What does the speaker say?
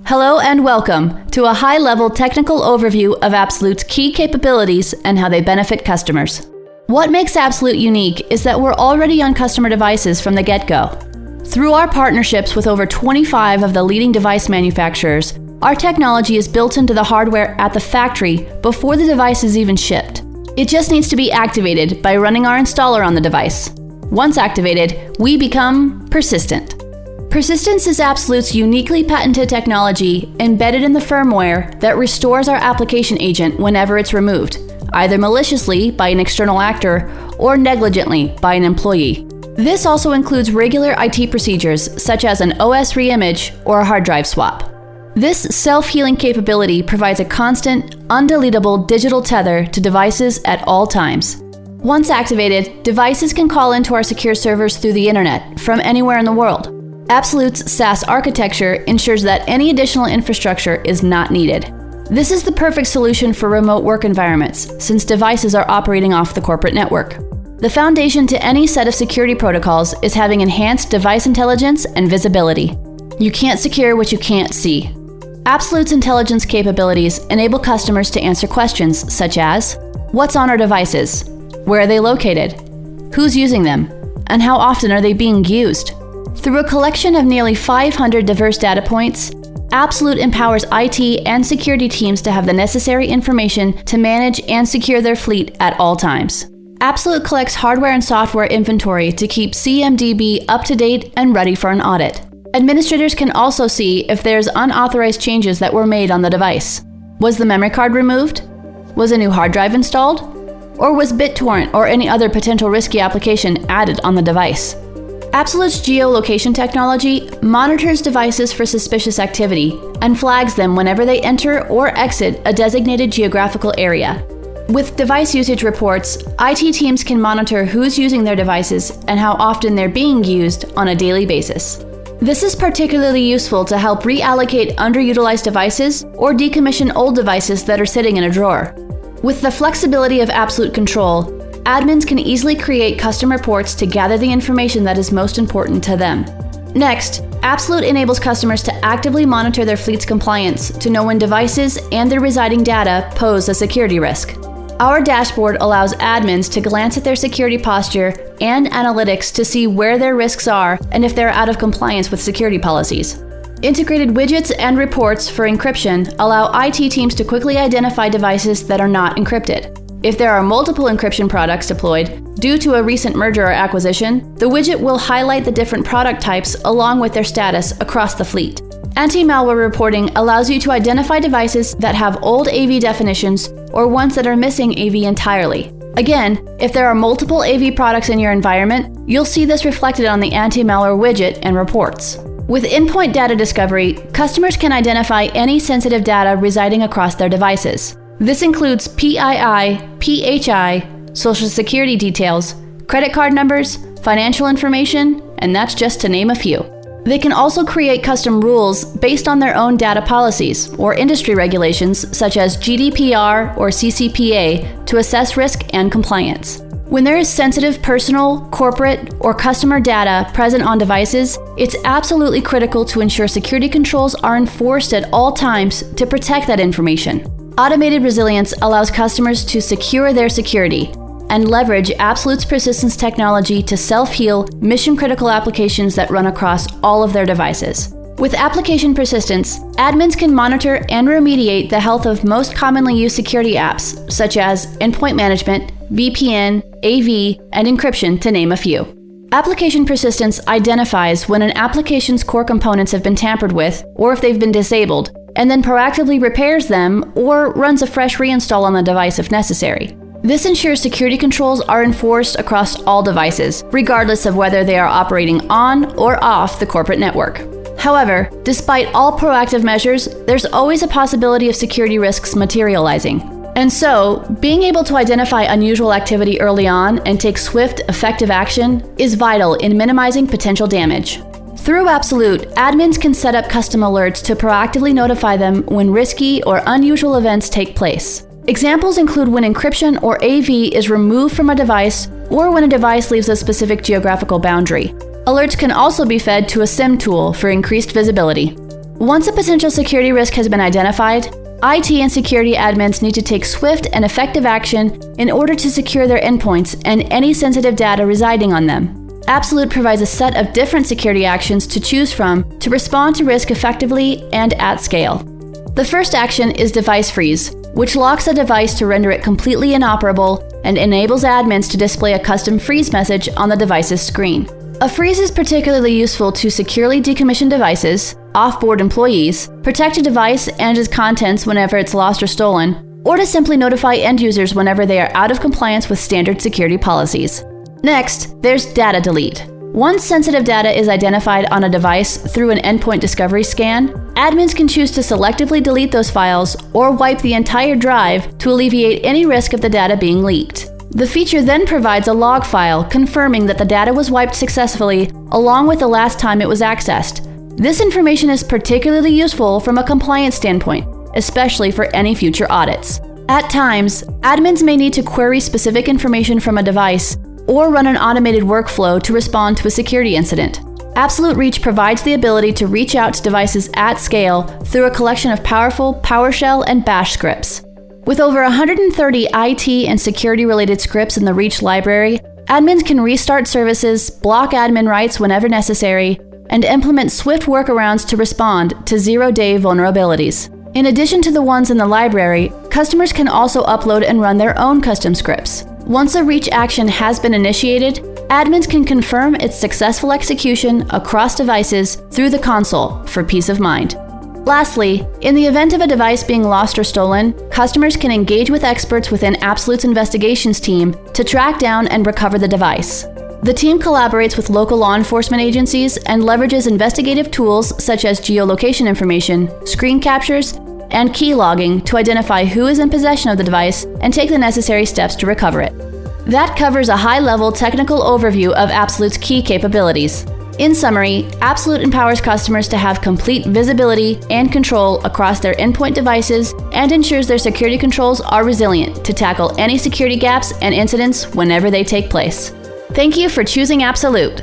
Hello and welcome to a high-level technical overview of Absolute's key capabilities and how they benefit customers. What makes Absolute unique is that we're already on customer devices from the get-go. Through our partnerships with over 25 of the leading device manufacturers, our technology is built into the hardware at the factory before the device is even shipped. It just needs to be activated by running our installer on the device. Once activated, we become persistent. Persistence is Absolute's uniquely patented technology embedded in the firmware that restores our application agent whenever it's removed, either maliciously by an external actor or negligently by an employee. This also includes regular IT procedures such as an OS reimage or a hard drive swap. This self-healing capability provides a constant, undeletable digital tether to devices at all times. Once activated, devices can call into our secure servers through the internet from anywhere in the world. Absolute's SaaS architecture ensures that any additional infrastructure is not needed. This is the perfect solution for remote work environments, since devices are operating off the corporate network. The foundation to any set of security protocols is having enhanced device intelligence and visibility. You can't secure what you can't see. Absolute's intelligence capabilities enable customers to answer questions such as, what's on our devices? Where are they located? Who's using them? And how often are they being used? Through a collection of nearly 500 diverse data points, Absolute empowers IT and security teams to have the necessary information to manage and secure their fleet at all times. Absolute collects hardware and software inventory to keep CMDB up to date and ready for an audit. Administrators can also see if there's unauthorized changes that were made on the device. Was the memory card removed? Was a new hard drive installed? Or was BitTorrent or any other potential risky application added on the device? Absolute's geolocation technology monitors devices for suspicious activity and flags them whenever they enter or exit a designated geographical area. With device usage reports, IT teams can monitor who's using their devices and how often they're being used on a daily basis. This is particularly useful to help reallocate underutilized devices or decommission old devices that are sitting in a drawer. With the flexibility of Absolute Control, admins can easily create custom reports to gather the information that is most important to them. Next, Absolute enables customers to actively monitor their fleet's compliance to know when devices and their residing data pose a security risk. Our dashboard allows admins to glance at their security posture and analytics to see where their risks are and if they're out of compliance with security policies. Integrated widgets and reports for encryption allow IT teams to quickly identify devices that are not encrypted. If there are multiple encryption products deployed, due to a recent merger or acquisition, the widget will highlight the different product types along with their status across the fleet. Anti-malware reporting allows you to identify devices that have old AV definitions or ones that are missing AV entirely. Again, if there are multiple AV products in your environment, you'll see this reflected on the anti-malware widget and reports. With endpoint data discovery, customers can identify any sensitive data residing across their devices. This includes PII, PHI, social security details, credit card numbers, financial information, and that's just to name a few. They can also create custom rules based on their own data policies or industry regulations such as GDPR or CCPA to assess risk and compliance. When there is sensitive personal, corporate, or customer data present on devices, it's absolutely critical to ensure security controls are enforced at all times to protect that information. Automated resilience allows customers to secure their security and leverage Absolute's persistence technology to self-heal mission-critical applications that run across all of their devices. With application persistence, admins can monitor and remediate the health of most commonly used security apps, such as endpoint management, VPN, AV, and encryption, to name a few. Application persistence identifies when an application's core components have been tampered with or if they've been disabled, and then proactively repairs them or runs a fresh reinstall on the device if necessary. This ensures security controls are enforced across all devices, regardless of whether they are operating on or off the corporate network. However, despite all proactive measures, there's always a possibility of security risks materializing. And so, being able to identify unusual activity early on and take swift, effective action is vital in minimizing potential damage. Through Absolute, admins can set up custom alerts to proactively notify them when risky or unusual events take place. Examples include when encryption or AV is removed from a device or when a device leaves a specific geographical boundary. Alerts can also be fed to a SIM tool for increased visibility. Once a potential security risk has been identified, IT and security admins need to take swift and effective action in order to secure their endpoints and any sensitive data residing on them. Absolute provides a set of different security actions to choose from to respond to risk effectively and at scale. The first action is device freeze, which locks a device to render it completely inoperable and enables admins to display a custom freeze message on the device's screen. A freeze is particularly useful to securely decommission devices, off-board employees, protect a device and its contents whenever it's lost or stolen, or to simply notify end users whenever they are out of compliance with standard security policies. Next, there's data delete. Once sensitive data is identified on a device through an endpoint discovery scan, admins can choose to selectively delete those files or wipe the entire drive to alleviate any risk of the data being leaked. The feature then provides a log file confirming that the data was wiped successfully along with the last time it was accessed. This information is particularly useful from a compliance standpoint, especially for any future audits. At times, admins may need to query specific information from a device or run an automated workflow to respond to a security incident. Absolute Reach provides the ability to reach out to devices at scale through a collection of powerful PowerShell and Bash scripts. With over 130 IT and security-related scripts in the Reach library, admins can restart services, block admin rights whenever necessary, and implement swift workarounds to respond to zero-day vulnerabilities. In addition to the ones in the library, customers can also upload and run their own custom scripts. Once a Reach action has been initiated, admins can confirm its successful execution across devices through the console for peace of mind. Lastly, in the event of a device being lost or stolen, customers can engage with experts within Absolute's investigations team to track down and recover the device. The team collaborates with local law enforcement agencies and leverages investigative tools such as geolocation information, screen captures, and key logging to identify who is in possession of the device and take the necessary steps to recover it. That covers a high-level technical overview of Absolute's key capabilities. In summary, Absolute empowers customers to have complete visibility and control across their endpoint devices and ensures their security controls are resilient to tackle any security gaps and incidents whenever they take place. Thank you for choosing Absolute.